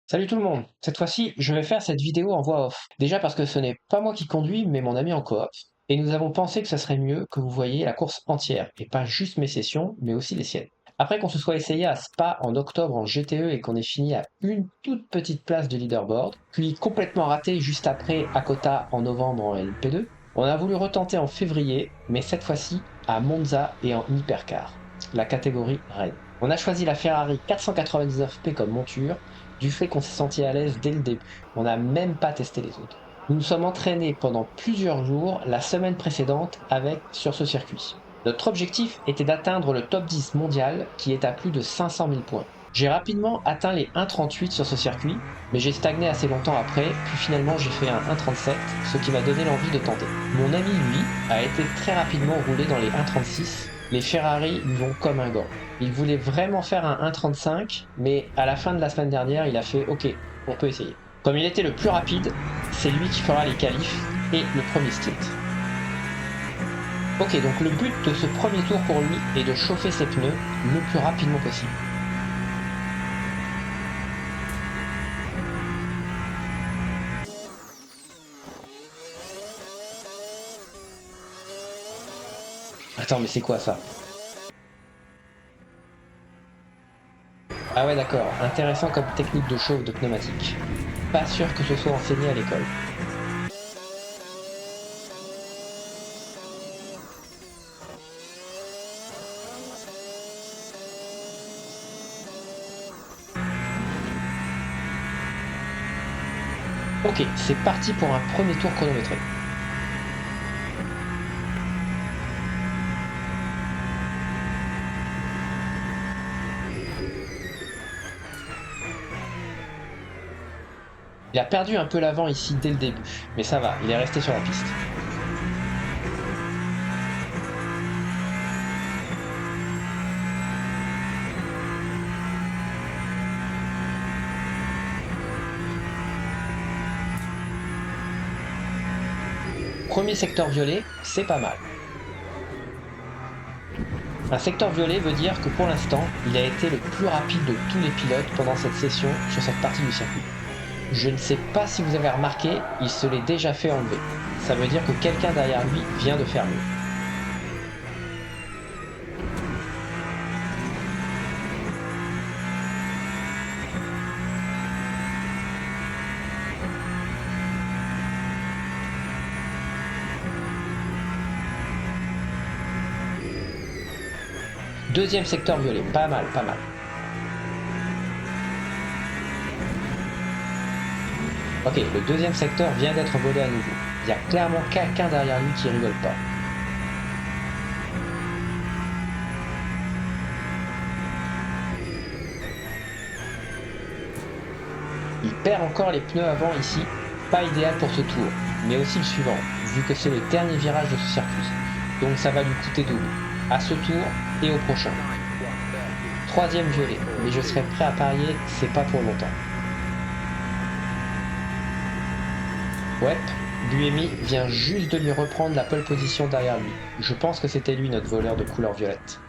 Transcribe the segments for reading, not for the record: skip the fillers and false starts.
Salut tout le monde! Cette fois-ci, je vais faire cette vidéo en voix off. Déjà parce que ce n'est pas moi qui conduis, mais mon ami en coop. Et nous avons pensé que ça serait mieux que vous voyiez la course entière, et pas juste mes sessions, mais aussi les siennes. Après qu'on se soit essayé à Spa en octobre en GTE et qu'on ait fini à une toute petite place de leaderboard, puis complètement raté juste après à Kota en novembre en LP2, on a voulu retenter en février, mais cette fois-ci à Monza et en hypercar, la catégorie Rennes. On a choisi la Ferrari 499P comme monture, du fait qu'on s'est senti à l'aise dès le début. On n'a même pas testé les autres. Nous nous sommes entraînés pendant plusieurs jours la semaine précédente sur ce circuit. Notre objectif était d'atteindre le top 10 mondial qui est à plus de 500 000 points. J'ai rapidement atteint les 1,38 sur ce circuit, mais j'ai stagné assez longtemps après, puis finalement j'ai fait un 1,37, ce qui m'a donné l'envie de tenter. Mon ami, lui, a été très rapidement roulé dans les 1,36. Les Ferrari lui vont comme un gant. Il voulait vraiment faire un 1,35, mais à la fin de la semaine dernière, il a fait OK, on peut essayer. Comme il était le plus rapide, c'est lui qui fera les qualifs et le premier stint. Ok, donc le but de ce premier tour pour lui est de chauffer ses pneus le plus rapidement possible. Attends, mais c'est quoi ça? Ah ouais, d'accord, intéressant comme technique de chauffe de pneumatique. Pas sûr que ce soit enseigné à l'école. Ok, c'est parti pour un premier tour chronométré. Il a perdu un peu l'avant ici dès le début, mais ça va, il est resté sur la piste. Premier secteur violet, c'est pas mal. Un secteur violet veut dire que pour l'instant, il a été le plus rapide de tous les pilotes pendant cette session sur cette partie du circuit. Je ne sais pas si vous avez remarqué, il se l'est déjà fait enlever. Ça veut dire que quelqu'un derrière lui vient de faire mieux. Deuxième secteur violet, pas mal, pas mal. Ok, le deuxième secteur vient d'être volé à nouveau. Il y a clairement quelqu'un derrière lui qui rigole pas. Il perd encore les pneus avant ici, pas idéal pour ce tour, mais aussi le suivant, vu que c'est le dernier virage de ce circuit. Donc ça va lui coûter double, à ce tour et au prochain. Troisième violet, mais je serais prêt à parier, c'est pas pour longtemps. Ouais, Buemi vient juste de lui reprendre la pole position derrière lui. Je pense que c'était lui notre voleur de couleur violette.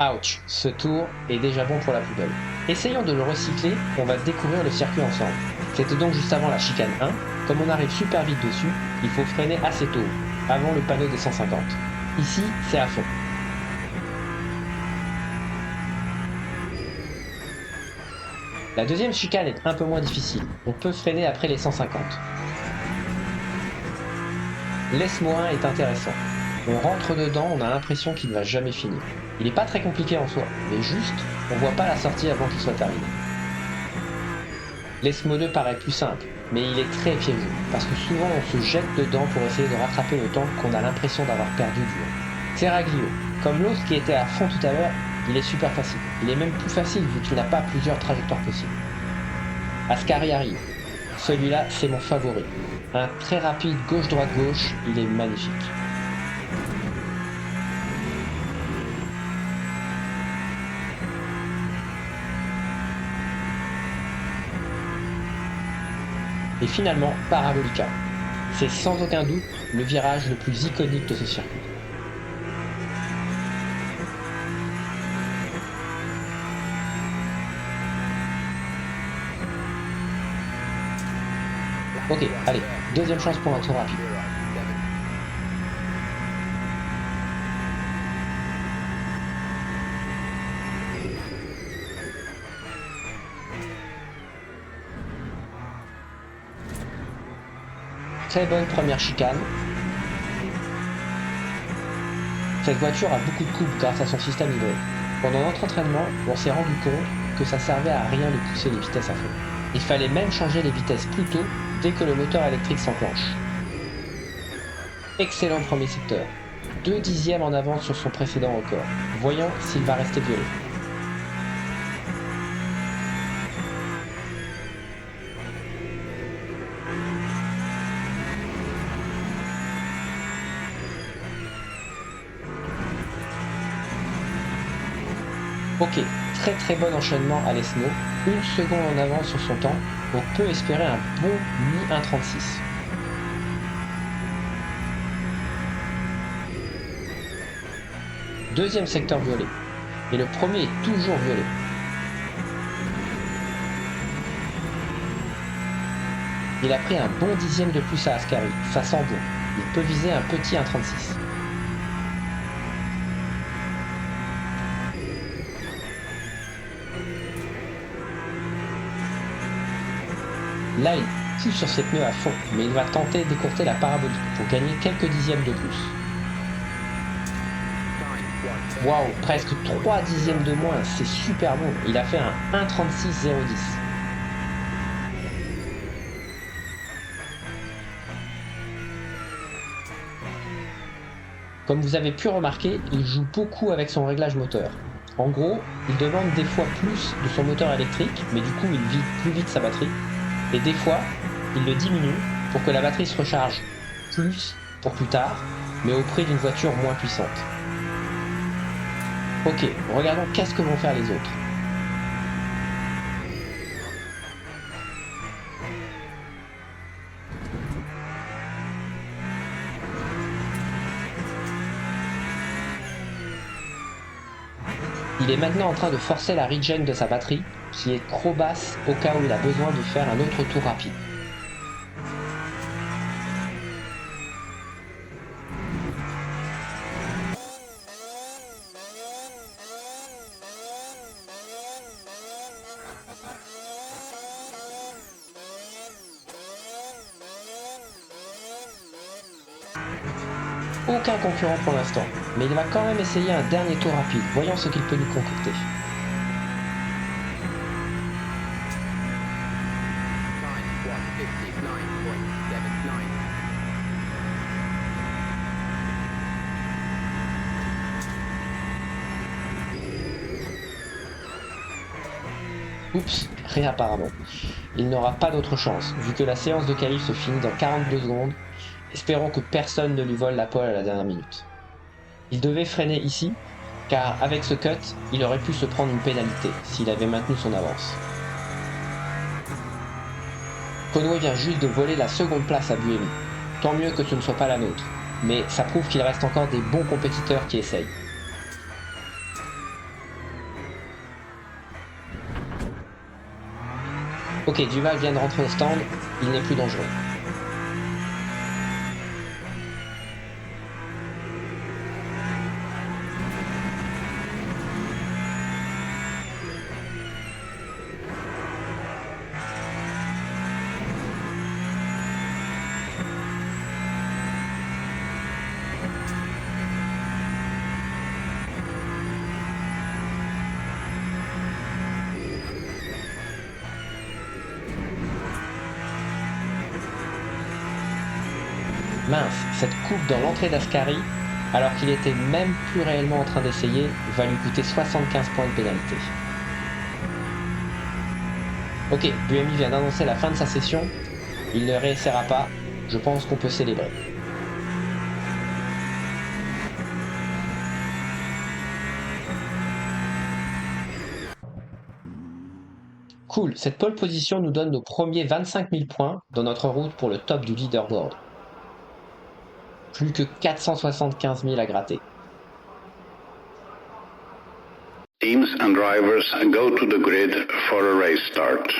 Ouch, ce tour est déjà bon pour la poubelle. Essayons de le recycler, on va découvrir le circuit ensemble. C'était donc juste avant la chicane 1. Comme on arrive super vite dessus, il faut freiner assez tôt, avant le panneau des 150. Ici, c'est à fond. La deuxième chicane est un peu moins difficile, on peut freiner après les 150. Laisse-moi est intéressant. On rentre dedans, on a l'impression qu'il ne va jamais finir. Il n'est pas très compliqué en soi, mais juste, on voit pas la sortie avant qu'il soit terminé. L'ESMO 2 paraît plus simple, mais il est très piégeux, parce que souvent on se jette dedans pour essayer de rattraper le temps qu'on a l'impression d'avoir perdu du haut. Seraglio, comme l'autre qui était à fond tout à l'heure, il est super facile. Il est même plus facile vu qu'il n'a pas plusieurs trajectoires possibles. Ascari arrive. Celui-là, c'est mon favori. Un très rapide gauche-droite-gauche, il est magnifique. Et finalement, Parabolica. C'est sans aucun doute le virage le plus iconique de ce circuit. Ok, allez, deuxième chance pour un tour rapide. Très bonne première chicane. Cette voiture a beaucoup de coupe grâce à son système hybride. Pendant notre entraînement, on s'est rendu compte que ça servait à rien de pousser les vitesses à fond. Il fallait même changer les vitesses plus tôt dès que le moteur électrique s'enclenche. Excellent premier secteur. 2 dixièmes en avance sur son précédent record. Voyons s'il va rester violet. Ok, très bon enchaînement à l'Esno. 1 seconde en avance sur son temps, on peut espérer un bon mi-1.36. Deuxième secteur violet. Et le premier est toujours violet. Il a pris un bon dixième de plus à Ascari. Ça sent bon. Il peut viser un petit 1.36. Là, il pousse sur ses pneus à fond, mais il va tenter d'écourter la parabolique pour gagner quelques dixièmes de plus. Waouh, presque 3 dixièmes de moins, c'est super bon. Il a fait un 1.36.010. Comme vous avez pu remarquer, il joue beaucoup avec son réglage moteur. En gros, il demande des fois plus de son moteur électrique, mais du coup il vide plus vite sa batterie. Et des fois, il le diminue pour que la batterie se recharge plus pour plus tard, mais au prix d'une voiture moins puissante. Ok, regardons qu'est-ce que vont faire les autres. Il est maintenant en train de forcer la regen de sa batterie, qui est trop basse au cas où il a besoin de faire un autre tour rapide. Aucun concurrent pour l'instant, mais il va quand même essayer un dernier tour rapide, voyons ce qu'il peut nous concocter. Oups, rien apparemment. Il n'aura pas d'autre chance, vu que la séance de qualif se finit dans 42 secondes. Espérons que personne ne lui vole la pole à la dernière minute. Il devait freiner ici, car avec ce cut, il aurait pu se prendre une pénalité s'il avait maintenu son avance. Conway vient juste de voler la seconde place à Buemi. Tant mieux que ce ne soit pas la nôtre, mais ça prouve qu'il reste encore des bons compétiteurs qui essayent. Ok, Duval vient de rentrer au stand, il n'est plus dangereux. Mince, cette coupe dans l'entrée d'Ascari, alors qu'il était même plus réellement en train d'essayer, va lui coûter 75 points de pénalité. Ok, Buemi vient d'annoncer la fin de sa session, il ne réessayera pas, je pense qu'on peut célébrer. Cool, cette pole position nous donne nos premiers 25 000 points dans notre route pour le top du leaderboard. Plus que 475 000 à gratter. Teams and drivers go to the grid for a race start.